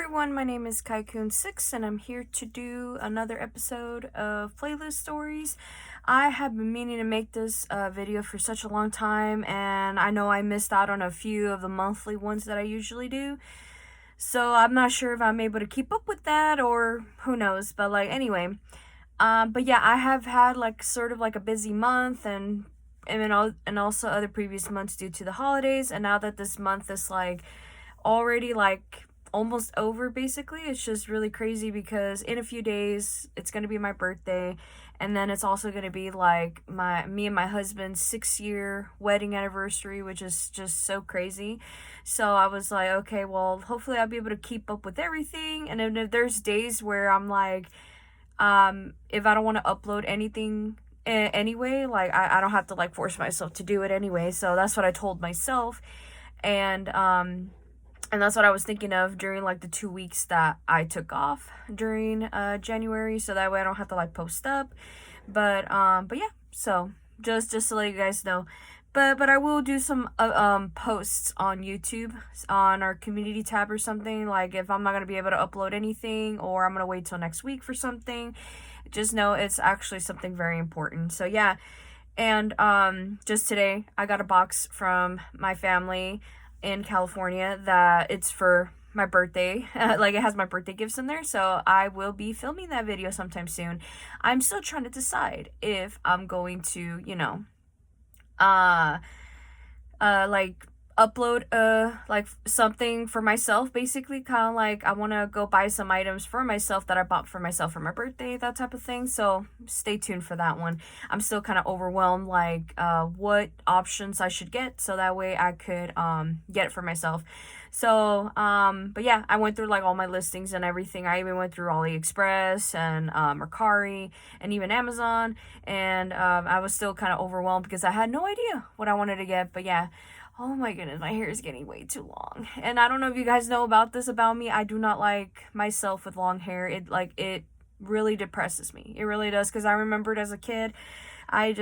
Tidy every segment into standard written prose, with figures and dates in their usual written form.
everyone, my name is Kaikun6 and I'm here to do another episode of Playlist Stories. I have been meaning to make this video for such a long time, and I know I missed out on a few of the monthly ones that I usually do. So I'm not sure if I'm able to keep up with that or who knows, but anyway. But yeah, I have had sort of a busy month and also other previous months due to the holidays, and now that this month is already almost over basically. It's just really crazy because in a few days it's going to be my birthday, and then it's also going to be me and my husband's 6-year wedding anniversary, which is just so crazy. So I was like, okay, well, hopefully I'll be able to keep up with everything. And then if there's days where I'm if I don't want to upload anything anyway, I don't have to force myself to do it anyway. So that's what I told myself. And that's what I was thinking of during the 2 weeks that I took off during January, so that way I don't have to post up. But yeah, so just to let you guys know. But I will do some posts on YouTube on our community tab or something. If I'm not gonna be able to upload anything, or I'm gonna wait till next week for something, just know it's actually something very important. So yeah. And just today I got a box from my family in California that it's for my birthday. It has my birthday gifts in there, so I will be filming that video sometime soon. I'm still trying to decide if I'm going to, upload something for myself, basically, kind of I want to go buy some items for myself that I bought for myself for my birthday, that type of thing. So stay tuned for that one. I'm still kind of overwhelmed what options I should get, so that way I could get it for myself. So but yeah, I went through all my listings and everything. I even went through AliExpress and Mercari and even Amazon, and I was still kind of overwhelmed because I had no idea what I wanted to get. But yeah, oh my goodness, my hair is getting way too long. And I don't know if you guys know about this about me. I do not like myself with long hair. It really depresses me. It really does, because I remembered as a kid, I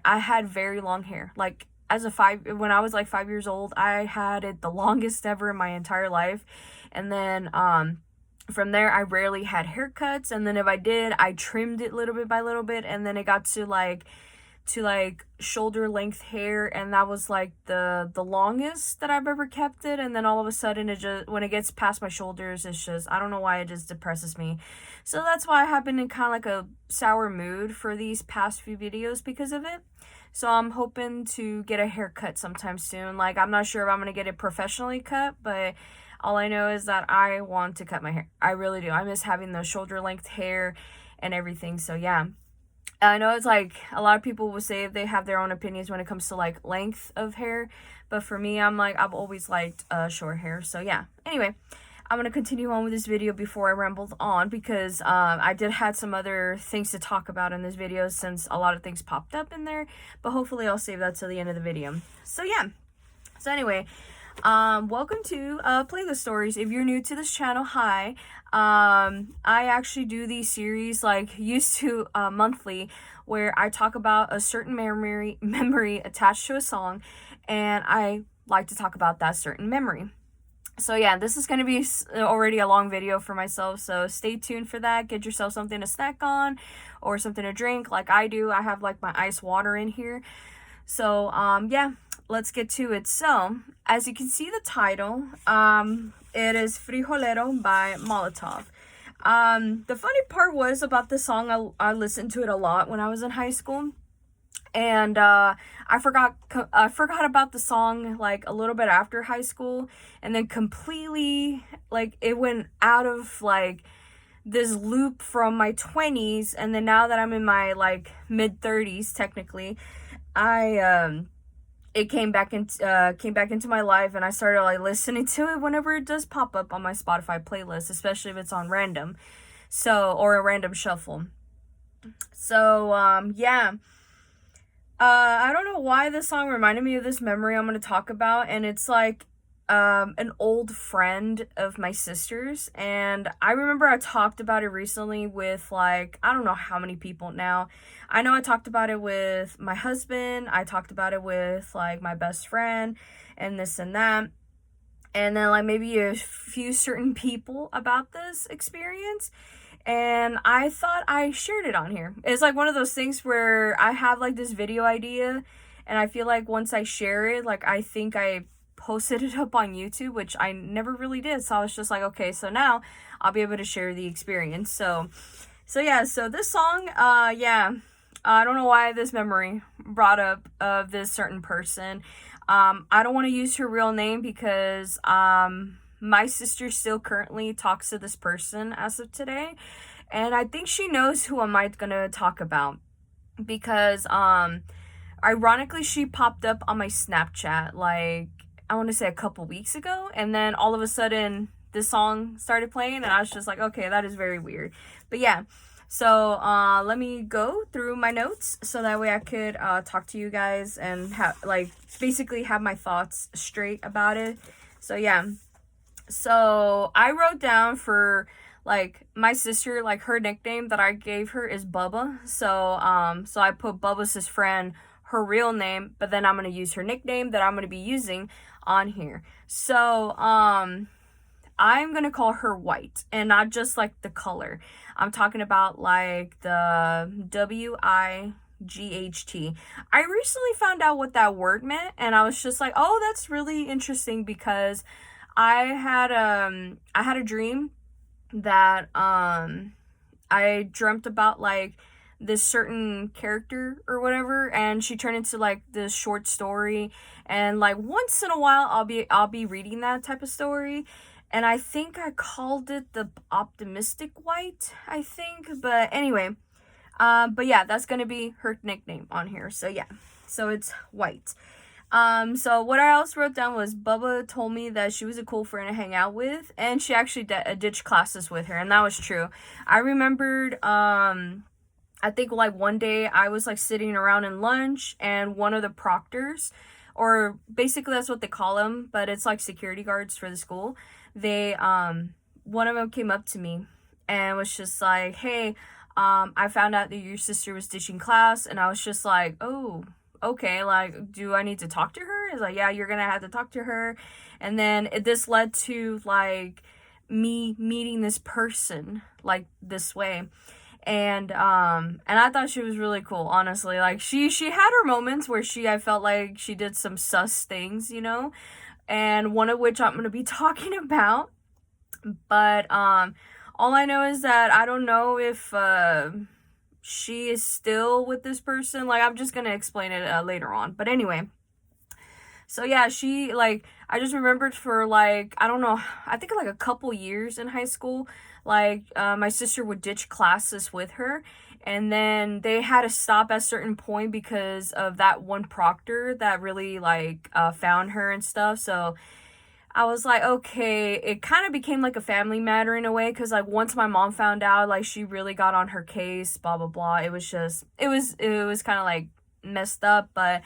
had very long hair. When I was 5 years old, I had it the longest ever in my entire life. And then from there, I rarely had haircuts, and then if I did, I trimmed it little bit by little bit, and then it got to shoulder length hair, and that was the longest that I've ever kept it. And then all of a sudden, when it gets past my shoulders, it's just, I don't know why, it just depresses me. So that's why I have been in kind of a sour mood for these past few videos because of it. So I'm hoping to get a haircut sometime soon. I'm not sure if I'm gonna get it professionally cut, but all I know is that I want to cut my hair. I really do. I miss having the shoulder length hair and everything. So yeah. I know it's a lot of people will say they have their own opinions when it comes to length of hair, but for me, I've always liked short hair. So yeah. Anyway, I'm gonna continue on with this video before I rambled on, because I did have some other things to talk about in this video, since a lot of things popped up in there, but hopefully I'll save that till the end of the video. So yeah. So anyway, welcome to Playlist Stories. If you're new to this channel, hi. I actually do these series used to monthly, where I talk about a certain memory attached to a song, and I like to talk about that certain memory. So yeah, this is going to be already a long video for myself, so stay tuned for that. Get yourself something to snack on or something to drink like I do. I have my ice water in here. So yeah, let's get to it. So as you can see the title, it is Frijolero by Molotov. The funny part was about this song, I listened to it a lot when I was in high school. And I forgot about the song a little bit after high school, and then completely it went out of this loop from my 20s, and then now that I'm in my mid 30s technically, it came back into my life, and I started listening to it whenever it does pop up on my Spotify playlist, especially if it's on random, or a random shuffle. So yeah. I don't know why this song reminded me of this memory I'm going to talk about, and it's an old friend of my sister's, and I remember I talked about it recently with I don't know how many people now. I know I talked about it with my husband, I talked about it with my best friend, and this and that. and then like maybe a few certain people about this experience, and I thought I shared it on here. It's like one of those things where I have like this video idea, and I feel like once I share it, like I think I posted it up on YouTube, which I never really did. So I was just like, okay, so now I'll be able to share the experience. So yeah, so this song, yeah, I don't know why this memory brought up of this certain person. I don't want to use her real name because my sister still currently talks to this person as of today, and I think she knows who am I gonna talk about because ironically she popped up on my Snapchat like I want to say a couple weeks ago, and then all of a sudden this song started playing, and I was just like, okay, that is very weird. But yeah, so let me go through my notes so that way I could talk to you guys and have like basically have my thoughts straight about it. So yeah, so I wrote down for like my sister, like her nickname that I gave her is Bubba. So I put Bubba's his friend, her real name, but then I'm gonna use her nickname that I'm gonna be using on here. So I'm gonna call her White, and not just like the color. I'm talking about like the WIGHT. I recently found out what that word meant, and I was just like, oh, that's really interesting because I had a dream that I dreamt about like this certain character or whatever, and she turned into like this short story, and like once in a while I'll be reading that type of story, and I think I called it the optimistic white, I think. But anyway, but yeah, that's gonna be her nickname on here. So yeah, so it's White. So what I also wrote down was Bubba told me that she was a cool friend to hang out with, and she actually ditched classes with her, and that was true. I remembered, I think like one day I was like sitting around in lunch, and one of the proctors, or basically that's what they call them, but it's like security guards for the school. They, one of them came up to me and was just like, hey, I found out that your sister was ditching class, and I was just like, oh, okay, like, do I need to talk to her? It's like, yeah, you're gonna have to talk to her. And then this led to like me meeting this person like this way. And I thought she was really cool, honestly. Like she had her moments where I felt like she did some sus things, you know, and one of which I'm gonna be talking about. But all I know is that I don't know if she is still with this person. Like, I'm just gonna explain it later on. But anyway, so yeah, she like I just remembered for like I don't know, I think like a couple years in high school, like my sister would ditch classes with her, and then they had to stop at a certain point because of that one proctor that really like found her and stuff. So I was like, okay, it kind of became like a family matter in a way, because like once my mom found out, like she really got on her case, blah blah blah. It was just it was kind of like messed up, but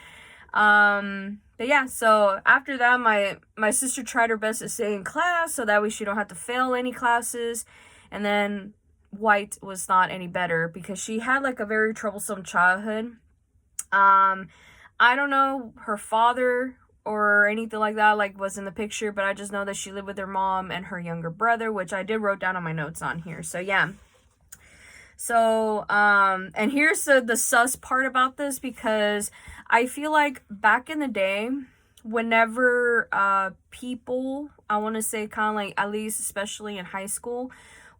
yeah. So after that, my sister tried her best to stay in class so that way she don't have to fail any classes, and then White was not any better because she had like a very troublesome childhood. I don't know her father or anything like that like was in the picture, but I just know that she lived with her mom and her younger brother, which I did wrote down on my notes on here. So yeah. So and here's the sus part about this, because I feel like back in the day, whenever people, I want to say kind of like, at least especially in high school,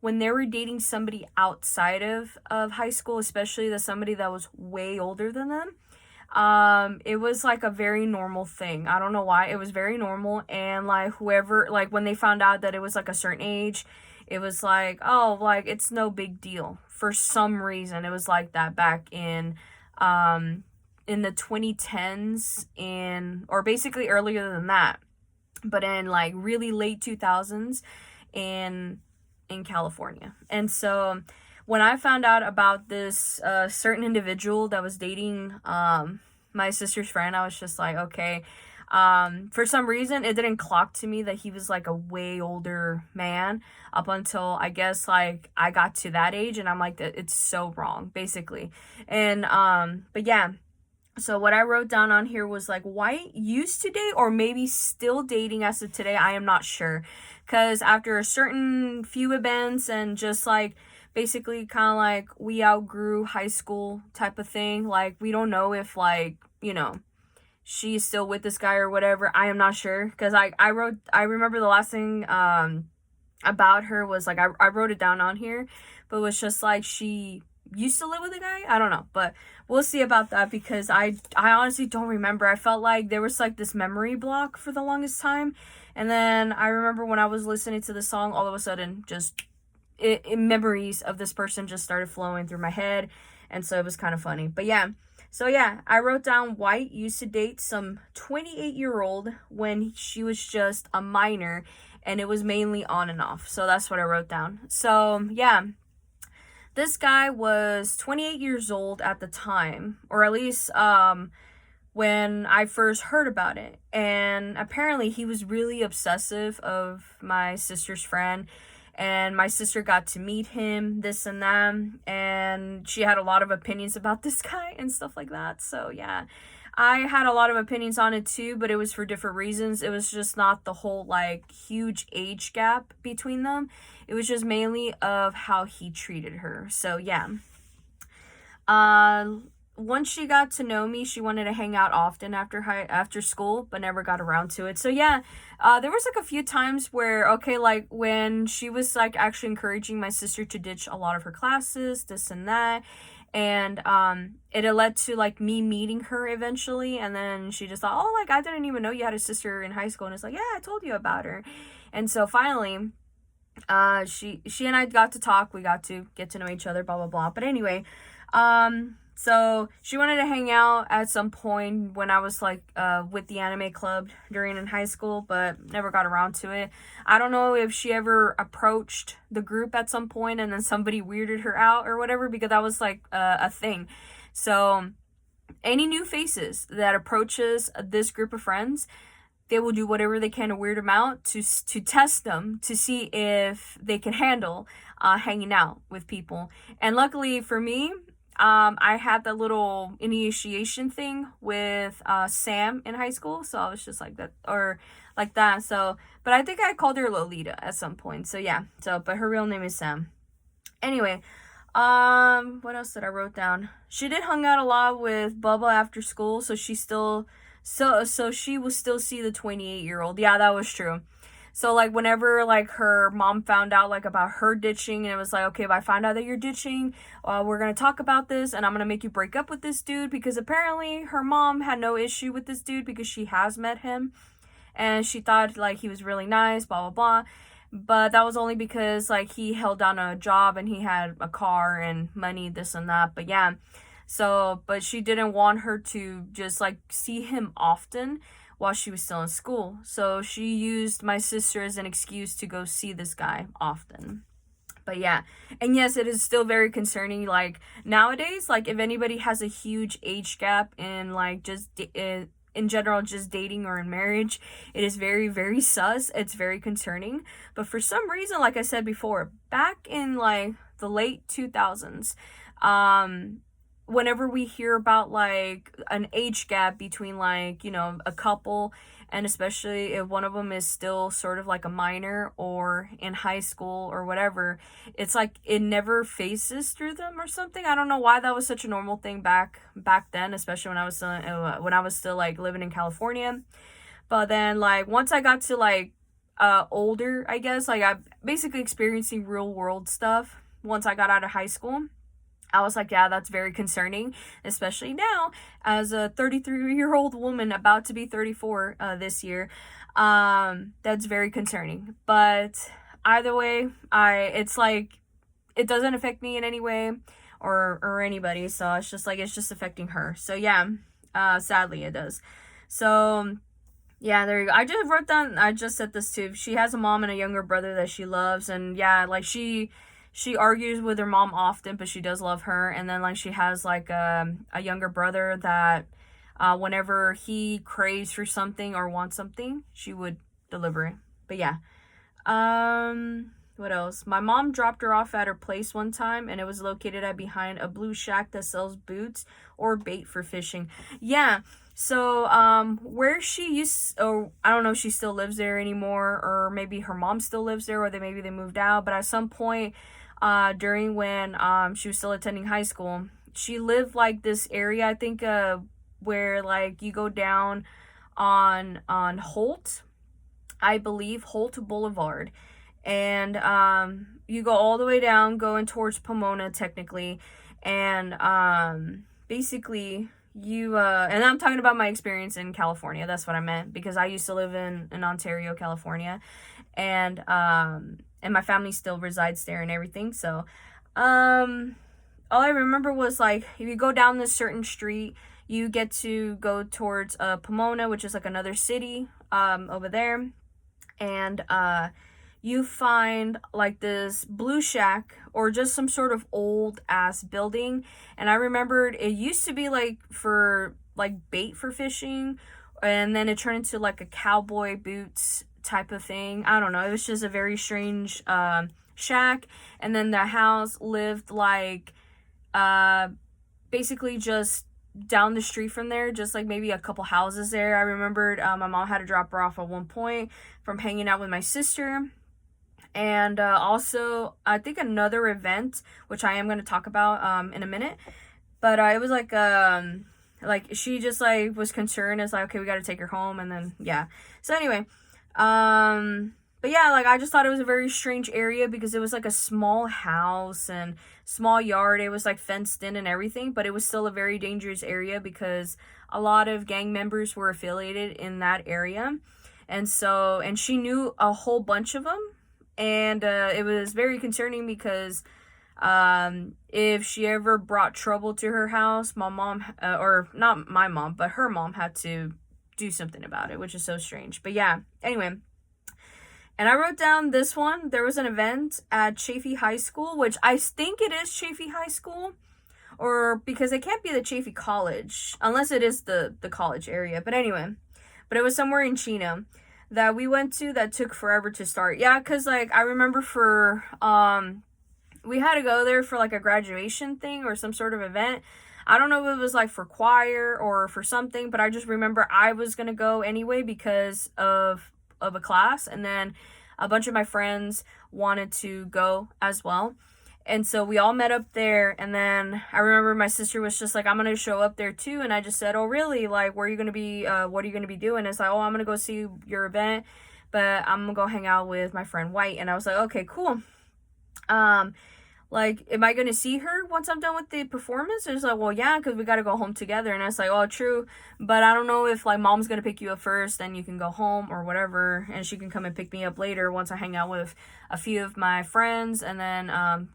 when they were dating somebody outside of high school, especially somebody that was way older than them, it was like a very normal thing. I don't know why, it was very normal. And like whoever, like when they found out that it was like a certain age, it was like, oh, like it's no big deal. For some reason it was like that back in the 2010s, or basically earlier than that, but in like really late 2000s in California. And so when I found out about this certain individual that was dating my sister's friend, I was just like, okay. For some reason, it didn't clock to me that he was like a way older man up until I guess like I got to that age, and I'm like, it's so wrong, basically. And but yeah. So what I wrote down on here was like White used to date or maybe still dating as of today. I am not sure. Because after a certain few events and just like basically kind of like we outgrew high school type of thing. Like we don't know if like, she's still with this guy or whatever. I am not sure. Because I remember the last thing about her was like, I wrote it down on here. But it was just like she used to live with a guy. I don't know, but we'll see about that because I honestly don't remember. I felt like there was like this memory block for the longest time, and then I remember when I was listening to the song, all of a sudden just memories of this person just started flowing through my head, and so it was kind of funny. But yeah, so yeah, I wrote down White used to date some 28-year-old when she was just a minor, and it was mainly on and off. So that's what I wrote down. So yeah, this guy was 28 years old at the time, or at least when I first heard about it. And apparently he was really obsessive of my sister's friend. And my sister got to meet him, this and that. And she had a lot of opinions about this guy and stuff like that. So yeah, I had a lot of opinions on it too, but it was for different reasons. It was just not the whole like huge age gap between them. It was just mainly of how he treated her. So yeah. Uh Once she got to know me, she wanted to hang out often after school, but never got around to it. So yeah, there was like a few times where okay, like when she was like actually encouraging my sister to ditch a lot of her classes, this and that, and it had led to like me meeting her eventually, and then she just thought, oh, like I didn't even know you had a sister in high school, and it's like, yeah, I told you about her. And so finally she and I got to talk, we got to get to know each other, blah blah blah. But anyway, so she wanted to hang out at some point when I was like with the anime club during in high school, but never got around to it. I don't know if she ever approached the group at some point and then somebody weirded her out or whatever, because that was like a thing. So any new faces that approaches this group of friends, they will do whatever they can to weird them out, to test them, to see if they can handle hanging out with people. And luckily for me, I had that little initiation thing with Sam in high school, so I was just like that, or like that. So, but I think I called her Lolita at some point. So yeah. So, but her real name is Sam. Anyway, what else did I wrote down? She did hung out a lot with Bubba after school, so she still, so she will still see the 28-year-old. Yeah, that was true. So like whenever like her mom found out like about her ditching, and it was like, okay, if I find out that you're ditching, we're gonna talk about this, and I'm gonna make you break up with this dude, because apparently her mom had no issue with this dude because she has met him, and she thought like he was really nice, blah blah blah. But that was only because like he held down a job and he had a car and money, this and that. But yeah, so but she didn't want her to just like see him often while she was still in school. So she used my sister as an excuse to go see this guy often. But yeah, and yes, it is still very concerning. Like nowadays, like if anybody has a huge age gap in like just in general, just dating or in marriage, it is very, very sus. It's very concerning. But for some reason, like I said before, back in like the late 2000s, whenever we hear about like an age gap between like, a couple, and especially if one of them is still sort of like a minor or in high school or whatever, it's like it never phases through them or something. I don't know why that was such a normal thing back then, especially when I was still like living in California. But then like once I got to like older, I guess, like I'm basically experiencing real world stuff once I got out of high school. I was like, yeah, that's very concerning, especially now as a 33-year-old woman about to be 34 this year. That's very concerning. But either way, it's like it doesn't affect me in any way or anybody. So it's just like it's just affecting her. So yeah, sadly it does. So yeah, there you go. I just wrote down. I just said this too. She has a mom and a younger brother that she loves, and yeah, like she argues with her mom often, but she does love her. And then like she has like a younger brother that whenever he craves for something or wants something, she would deliver it. But yeah. What else? My mom dropped her off at her place one time, and it was located at behind a blue shack that sells boots or bait for fishing. Yeah. So, where she used, oh, I don't know if she still lives there anymore, or maybe her mom still lives there, or maybe they moved out. But at some point, during when she was still attending high school, she lived like this area. I think where like you go down on Holt, I believe Holt Boulevard, and you go all the way down going towards Pomona technically, and basically you and I'm talking about my experience in California. That's what I meant, because I used to live in Ontario, California, and my family still resides there and everything. So all I remember was like, if you go down this certain street, you get to go towards Pomona, which is like another city over there, and you find like this blue shack or just some sort of old ass building. And I remembered it used to be like for like bait for fishing, and then it turned into like a cowboy boots type of thing. I don't know, it was just a very strange shack. And then the house lived like basically just down the street from there, just like maybe a couple houses there. I remembered my mom had to drop her off at one point from hanging out with my sister. And also, I think another event, which I am going to talk about in a minute. But it was like she just like was concerned. It's like, okay, we got to take her home, and then yeah. So anyway, but yeah, like I just thought it was a very strange area because it was like a small house and small yard. It was like fenced in and everything, but it was still a very dangerous area because a lot of gang members were affiliated in that area. And so, and she knew a whole bunch of them. And it was very concerning because if she ever brought trouble to her house, my mom, or not my mom, but her mom had to do something about it, which is so strange. But yeah, anyway. And I wrote down this one. There was an event at Chaffey High School, which I think it is Chaffey High School, or because it can't be the Chaffey College, unless it is the college area. But anyway, but it was somewhere in Chino that we went to that took forever to start. Yeah, because like I remember for we had to go there for like a graduation thing or some sort of event. I don't know if it was like for choir or for something, but I just remember I was gonna go anyway because of a class, and then a bunch of my friends wanted to go as well. And so we all met up there, and then I remember my sister was just like, I'm gonna show up there too. And I just said, oh really, like where are you gonna be, what are you gonna be doing? It's like, oh, I'm gonna go see your event, but I'm gonna go hang out with my friend White. And I was like, okay, cool. Like, am I gonna see her once I'm done with the performance? It's like, well, yeah, because we gotta go home together. And I was like, oh, true, but I don't know if like mom's gonna pick you up first, then you can go home or whatever, and she can come and pick me up later once I hang out with a few of my friends, and then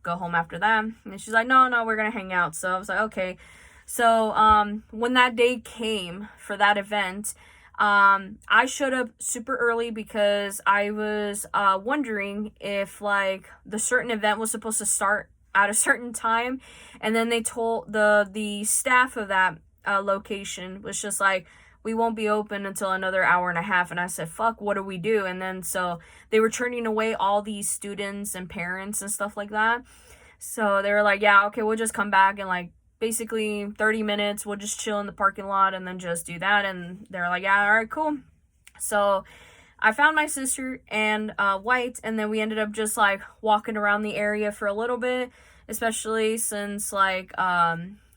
go home after that. And she's like, no, we're gonna hang out. So I was like, okay. So when that day came for that event, I showed up super early because I was wondering if like the certain event was supposed to start at a certain time, and then they told the staff of that location was just like, we won't be open until another hour and a half. And I said, fuck, what do we do? And then so they were turning away all these students and parents and stuff like that. So they were like, yeah, okay, we'll just come back in like basically 30 minutes. We'll just chill in the parking lot and then just do that. And they're like, yeah, all right, cool. So I found my sister and White, and then we ended up just like walking around the area for a little bit, especially since like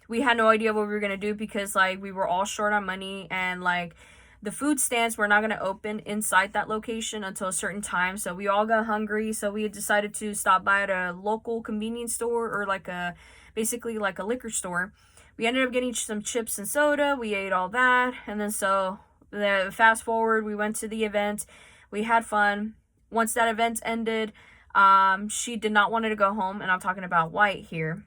we had no idea what we were gonna do because like we were all short on money, and like the food stands were not gonna open inside that location until a certain time. So we all got hungry, so we decided to stop by at a local convenience store, or like a basically like a liquor store. We ended up getting some chips and soda. We ate all that, and then so the fast forward, we went to the event. We had fun. Once that event ended, she did not want to go home, and I'm talking about White here.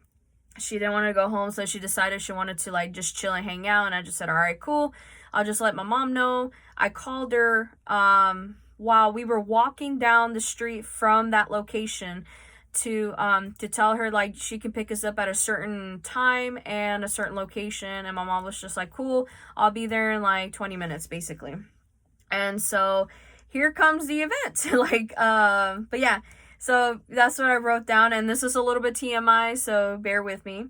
She didn't want to go home, so she decided she wanted to like just chill and hang out. And I just said, all right, cool, I'll just let my mom know. I called her while we were walking down the street from that location to tell her like she can pick us up at a certain time and a certain location. And my mom was just like, cool, I'll be there in like 20 minutes basically. And so here comes the event. Like but yeah, So that's what I wrote down, and this is a little bit TMI, so bear with me.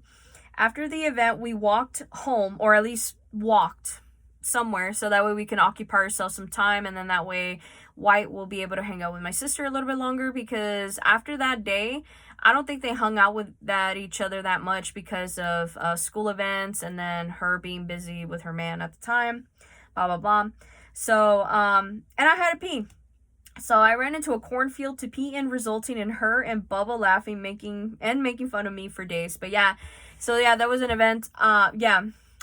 After the event, we walked home, or at least walked somewhere, so that way we can occupy ourselves some time, and then that way White will be able to hang out with my sister a little bit longer, because after that day, I don't think they hung out with each other that much because of school events, and then her being busy with her man at the time, blah blah blah. So and I had to pee. So I ran into a cornfield to pee in, resulting in her and Bubba laughing, making fun of me for days. But yeah, so yeah, that was an event. Yeah,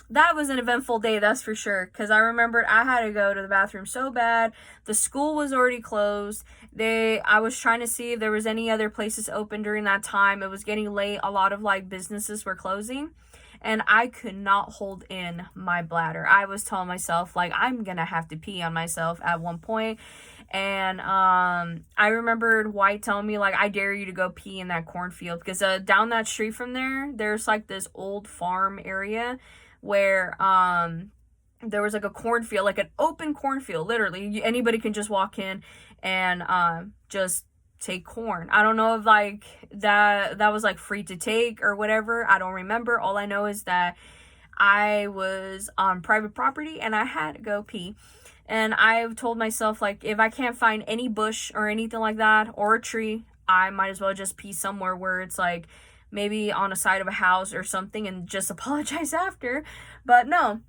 that was an eventful day, that's for sure. Because I remembered I had to go to the bathroom so bad. The school was already closed. I was trying to see if there was any other places open during that time. It was getting late. A lot of like businesses were closing. And I could not hold in my bladder. I was telling myself, like, I'm gonna have to pee on myself at one point. And I remembered White telling me, like, I dare you to go pee in that cornfield, because down that street from there's like this old farm area where there was like a cornfield, like an open cornfield, literally anybody can just walk in and just take corn. I don't know if like that was like free to take or whatever. I don't remember. All I know is that I was on private property and I had to go pee. And I've told myself, like, if I can't find any bush or anything like that, or a tree, I might as well just pee somewhere where it's like maybe on a side of a house or something, and just apologize after. But no,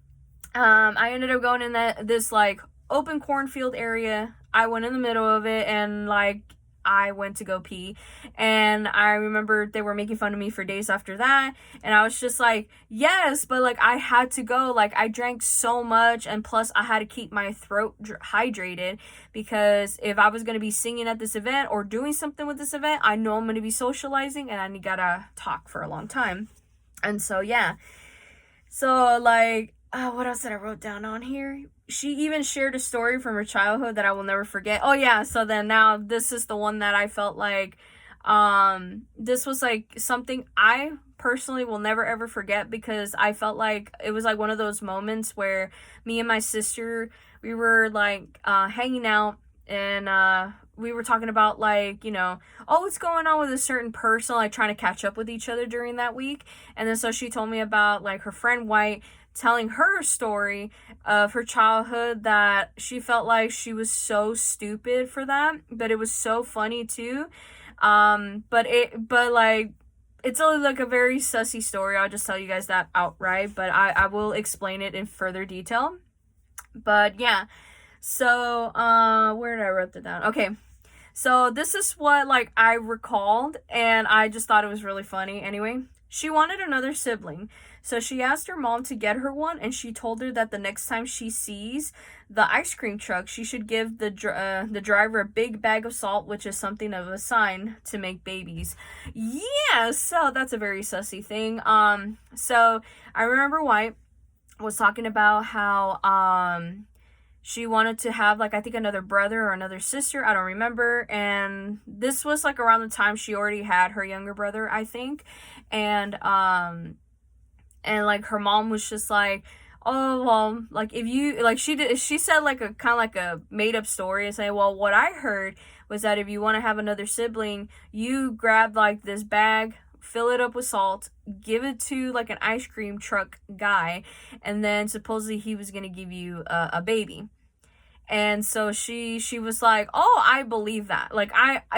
I ended up going in this like open cornfield area. I went in the middle of it, and like I went to go pee, and I remember they were making fun of me for days after that, and I was just like, yes, but like I had to go. Like I drank so much, and plus I had to keep my throat hydrated, because if I was going to be singing at this event or doing something with this event, I know I'm going to be socializing, and I gotta talk for a long time. And so yeah, so like what else did I wrote down on here? She even shared a story from her childhood that I will never forget. Oh yeah, so then now this is the one that I felt like this was like something I personally will never ever forget, because I felt like it was like one of those moments where me and my sister, we were like hanging out, and we were talking about like, you know, oh, what's going on with a certain person, like trying to catch up with each other during that week. And then so she told me about like her friend White telling her story of her childhood, that she felt like she was so stupid for that, but it was so funny too. But like it's only like a very sussy story. I'll just tell you guys that outright, but I will explain it in further detail. But yeah, so where did I write that down? Okay, so this is what like I recalled, and I just thought it was really funny. Anyway, she wanted another sibling, so she asked her mom to get her one, and she told her that the next time she sees the ice cream truck, she should give the driver a big bag of salt, which is something of a sign to make babies. Yeah, so that's a very sussy thing. So I remember White was talking about how she wanted to have like I think another brother or another sister, I don't remember, and this was like around the time she already had her younger brother, I think. And like her mom was just like, oh well, like if you like she said like a kind of like a made up story, and say, well, what I heard was that if you want to have another sibling, you grab like this bag, fill it up with salt, give it to like an ice cream truck guy, and then supposedly he was gonna give you a baby. And so she was like, oh, I believe that. Like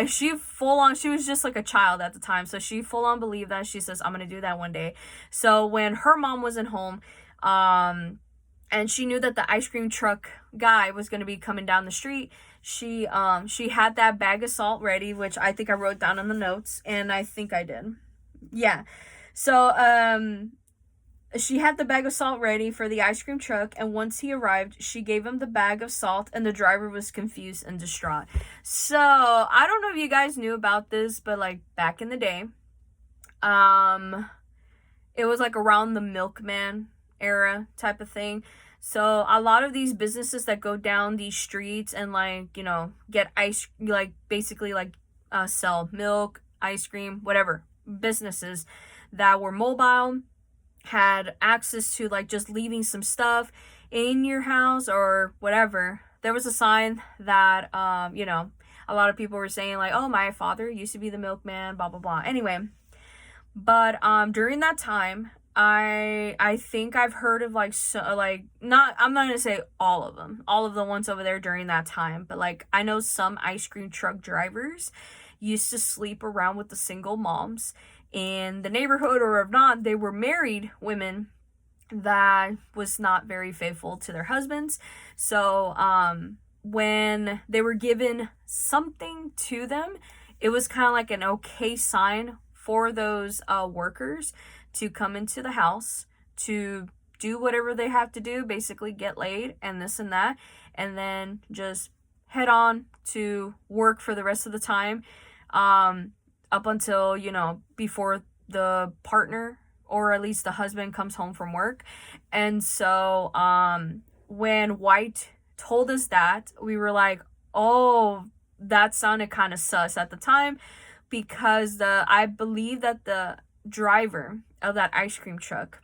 she full on, she was just like a child at the time, so she full on believed that. She says, I'm gonna do that one day. So when her mom wasn't home, and she knew that the ice cream truck guy was gonna be coming down the street, she had that bag of salt ready, which I think I wrote down in the notes, and I think I did. Yeah. So she had the bag of salt ready for the ice cream truck, and once he arrived, she gave him the bag of salt, and the driver was confused and distraught. So, I don't know if you guys knew about this, but like back in the day, it was like around the milkman era type of thing. So, a lot of these businesses that go down these streets and like, you know, get ice, like basically like sell milk, ice cream, whatever, businesses that were mobile, had access to like just leaving some stuff in your house or whatever. There was a sign that you know, a lot of people were saying like, oh, my father used to be the milkman, blah blah blah. Anyway, but during that time, I think I've heard of like, so like, not, I'm not gonna say all of them, all of the ones over there during that time, but like I know some ice cream truck drivers used to sleep around with the single moms in the neighborhood, or if not, they were married women that was not very faithful to their husbands. So when they were given something to them, it was kind of like an okay sign for those workers to come into the house, to do whatever they have to do, basically get laid and this and that, and then just head on to work for the rest of the time, up until, you know, before the partner or at least the husband comes home from work. And so when White told us that, we were like, oh, that sounded kind of sus at the time, because I believe that the driver of that ice cream truck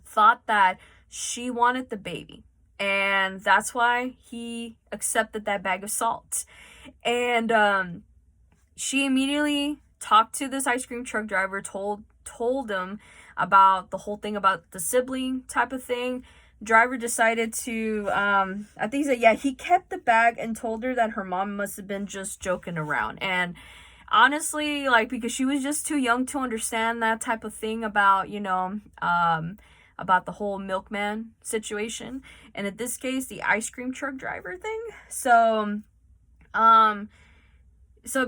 thought that she wanted the baby, and that's why he accepted that bag of salt. And she immediately talked to this ice cream truck driver, told him about the whole thing about the sibling type of thing. Driver decided to I think he said, yeah, he kept the bag and told her that her mom must have been just joking around. And honestly, like, because she was just too young to understand that type of thing about, you know, about the whole milkman situation, and in this case the ice cream truck driver thing. So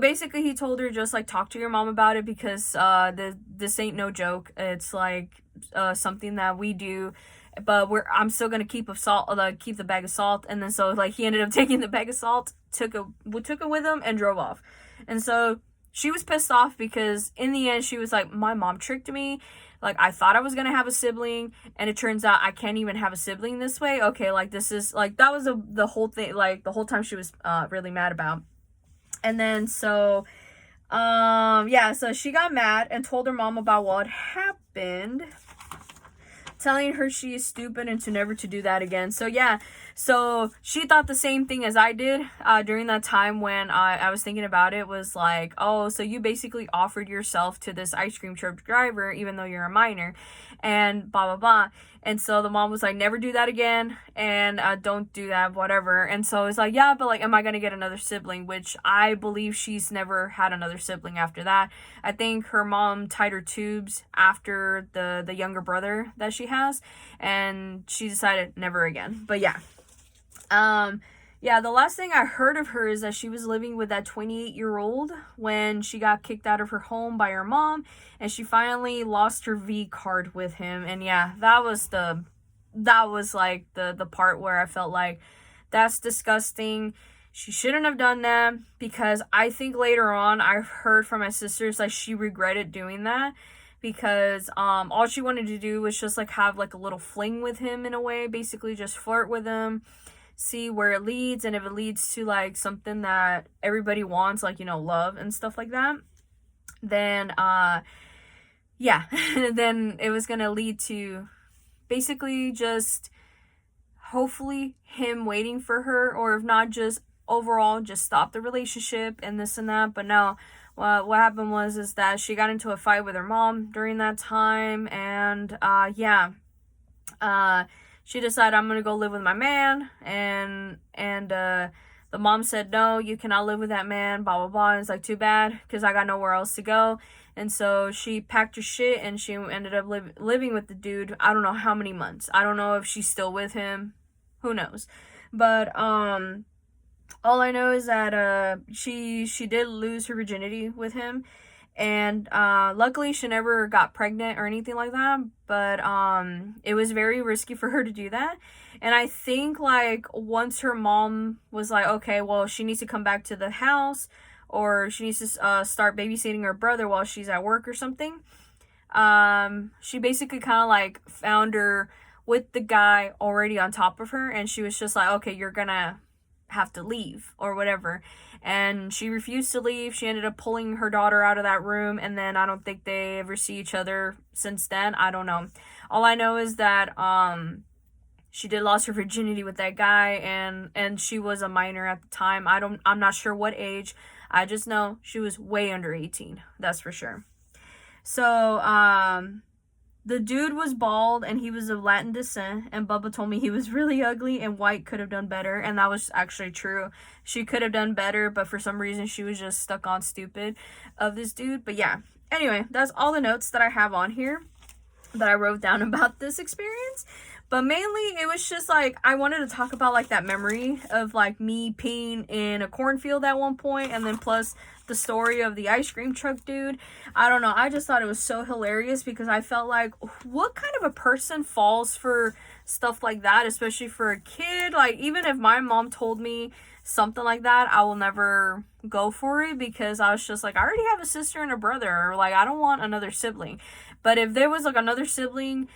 basically he told her, just like, talk to your mom about it, because this ain't no joke. It's like something that we do, but I'm still gonna keep keep the bag of salt. And then so like he ended up taking the bag of salt, took it with him, and drove off. And so she was pissed off, because in the end she was like, my mom tricked me. Like, I thought I was gonna have a sibling, and it turns out I can't even have a sibling this way. Okay, like, this is like, that was the whole thing, like the whole time she was really mad about. And then so yeah, so she got mad and told her mom about what happened, telling her she is stupid and to never to do that again. So yeah, so she thought the same thing as I did during that time when I was thinking about it. Was like, oh, so you basically offered yourself to this ice cream truck driver even though you're a minor, and blah blah blah. And so the mom was like, never do that again, and don't do that, whatever. And so it's like, yeah, but like, am I gonna get another sibling? Which I believe she's never had another sibling after that. I think her mom tied her tubes after the younger brother that she has, and she decided never again. But yeah. Yeah, the last thing I heard of her is that she was living with that 28-year-old when she got kicked out of her home by her mom, and she finally lost her V card with him. And yeah, that was like the part where I felt like, that's disgusting. She shouldn't have done that, because I think later on I've heard from my sisters like she regretted doing that, because all she wanted to do was just like have like a little fling with him, in a way, basically just flirt with him, see where it leads, and if it leads to like something that everybody wants, like, you know, love and stuff like that, then yeah, then it was gonna lead to basically just hopefully him waiting for her, or if not, just overall just stop the relationship and this and that. But no, what happened is that she got into a fight with her mom during that time, and yeah, she decided, I'm gonna go live with my man, and the mom said, no, you cannot live with that man, blah blah blah. And it's like, too bad, because I got nowhere else to go. And so she packed her shit and she ended up living with the dude. I don't know how many months. I don't know if she's still with him, who knows. But all I know is that she did lose her virginity with him, and luckily she never got pregnant or anything like that. But it was very risky for her to do that. And I think like once her mom was like, okay, well, she needs to come back to the house, or she needs to start babysitting her brother while she's at work or something, she basically kind of like found her with the guy already on top of her, and she was just like, okay, you're gonna have to leave or whatever. And she refused to leave. She ended up pulling her daughter out of that room, and then I don't think they ever see each other since then. I don't know. All I know is that she did lost her virginity with that guy, and she was a minor at the time. I'm not sure what age. I just know she was way under 18. That's for sure. So, the dude was bald and he was of Latin descent, and Bubba told me he was really ugly and White could have done better, and that was actually true. She could have done better, but for some reason she was just stuck on stupid of this dude. But yeah, anyway, that's all the notes that I have on here that I wrote down about this experience. But mainly it was just like I wanted to talk about like that memory of like me peeing in a cornfield at one point, and then plus the story of the ice cream truck dude. I don't know, I just thought it was so hilarious because I felt like, what kind of a person falls for stuff like that, especially for a kid? Like, even if my mom told me something like that, I will never go for it, because I was just like, I already have a sister and a brother, or like I don't want another sibling. But if there was like another sibling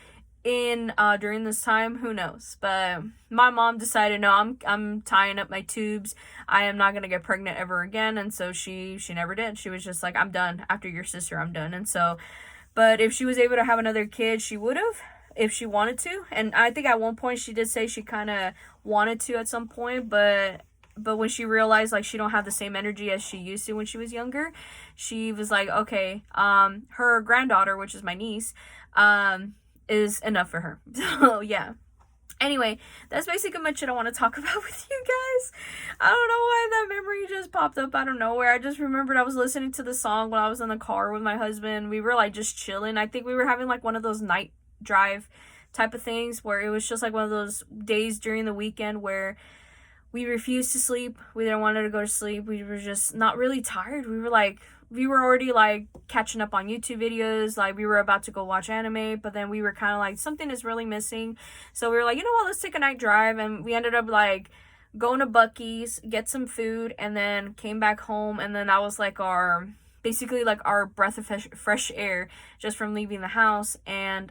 in during this time, who knows? But my mom decided, no, I'm tying up my tubes. I am not gonna get pregnant ever again. And so she never did. She was just like, I'm done. After your sister, I'm done. And so, but if she was able to have another kid, she would have, if she wanted to. And I think at one point she did say she kind of wanted to at some point, but when she realized like she don't have the same energy as she used to when she was younger, she was like, okay, her granddaughter, which is my niece, is enough for her. So yeah. Anyway, that's basically much that I want to talk about with you guys. I don't know why that memory just popped up out of nowhere. I just remembered I was listening to the song when I was in the car with my husband. We were like just chilling. I think we were having like one of those night drive type of things where it was just like one of those days during the weekend where we refused to sleep. We didn't want to go to sleep. We were just not really tired. We were already like catching up on YouTube videos. Like, we were about to go watch anime, but then we were kind of like, something is really missing. So we were like, you know what, let's take a night drive. And we ended up like going to Buc-ee's, get some food, and then came back home. And then that was like basically like our breath of fresh air just from leaving the house. And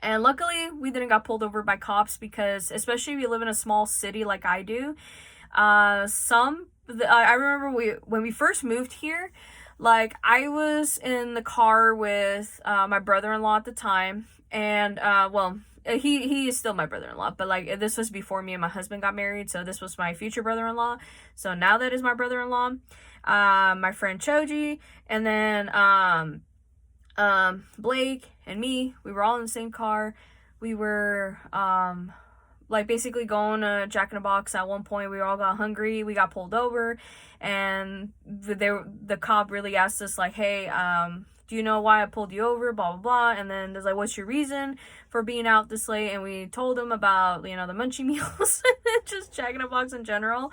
luckily we didn't got pulled over by cops, because especially if you live in a small city like I do, I remember when we first moved here, like I was in the car with my brother-in-law at the time, and he is still my brother-in-law, but like this was before me and my husband got married, so this was my future brother-in-law. So now that is my brother-in-law, my friend Choji, and then Blake and me, we were all in the same car. We were like basically going to Jack in the Box. At one point we all got hungry, we got pulled over, and the cop really asked us like, hey, do you know why I pulled you over, blah blah blah. And then there's like, what's your reason for being out this late? And we told him about, you know, the munchie meals, just Jack in the Box in general.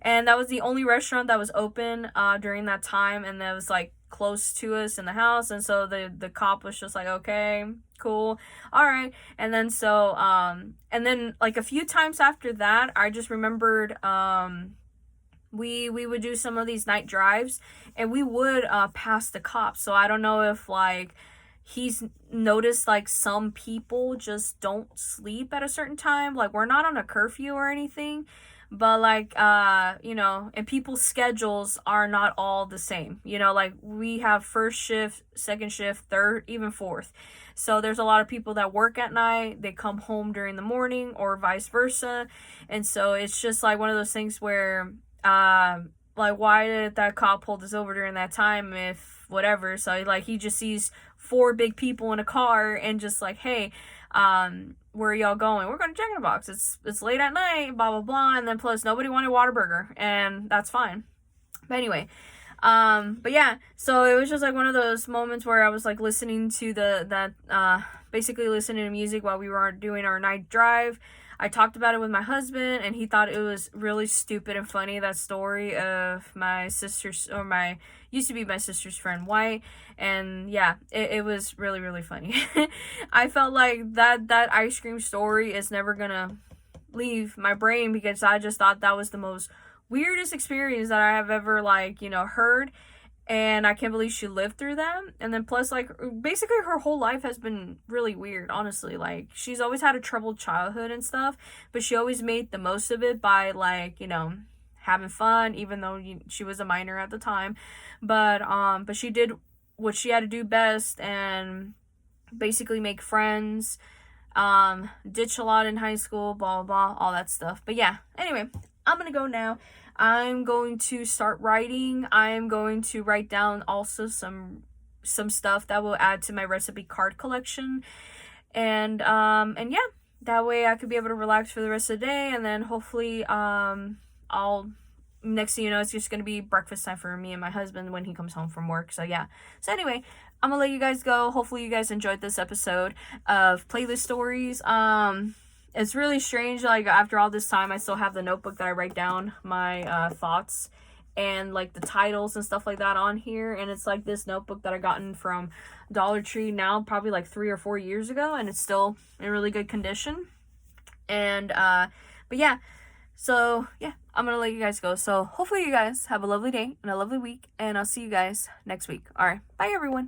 And that was the only restaurant that was open during that time, and that was like close to us in the house. And so the cop was just like, okay, cool, all right. And then so and then like a few times after that, I just remembered we would do some of these night drives, and we would pass the cops. So I don't know if like he's noticed like some people just don't sleep at a certain time. Like, we're not on a curfew or anything, but like you know, and people's schedules are not all the same, you know, like we have first shift, second shift, third, even fourth. So there's a lot of people that work at night, they come home during the morning, or vice versa. And so it's just like one of those things where like, why did that cop pull us over during that time, if whatever. So like he just sees 4 big people in a car and just like, hey, where are y'all going? We're going to Jack in the Box. It's late at night, blah blah blah. And then plus nobody wanted Whataburger, and that's fine. But anyway, but yeah, so it was just like one of those moments where I was like listening to basically listening to music while we were doing our night drive. I talked about it with my husband, and he thought it was really stupid and funny, that story of my sister's, or my used to be my sister's friend White. And yeah, it was really really funny. I felt like that ice cream story is never gonna leave my brain, because I just thought that was the most weirdest experience that I have ever, like, you know, heard. And I can't believe she lived through that. And then plus, like, basically her whole life has been really weird, honestly. Like, she's always had a troubled childhood and stuff, but she always made the most of it by, like, you know, having fun, even though she was a minor at the time. But she did what she had to do best, and basically make friends, Ditch a lot in high school, blah, blah, blah, all that stuff. But yeah, anyway, I'm gonna go now. I'm going to start writing. I'm going to write down also some stuff that will add to my recipe card collection. And yeah, that way I could be able to relax for the rest of the day, and then hopefully I'll next thing you know, it's just gonna be breakfast time for me and my husband when he comes home from work. So yeah. So anyway, I'm gonna let you guys go. Hopefully you guys enjoyed this episode of Playlist Stories. It's really strange, like after all this time I still have the notebook that I write down my thoughts and like the titles and stuff like that on here, and it's like this notebook that I gotten from Dollar Tree now probably like 3 or 4 years ago, and it's still in really good condition. And but yeah, so yeah, I'm gonna let you guys go. So hopefully you guys have a lovely day and a lovely week, and I'll see you guys next week. All right, bye everyone.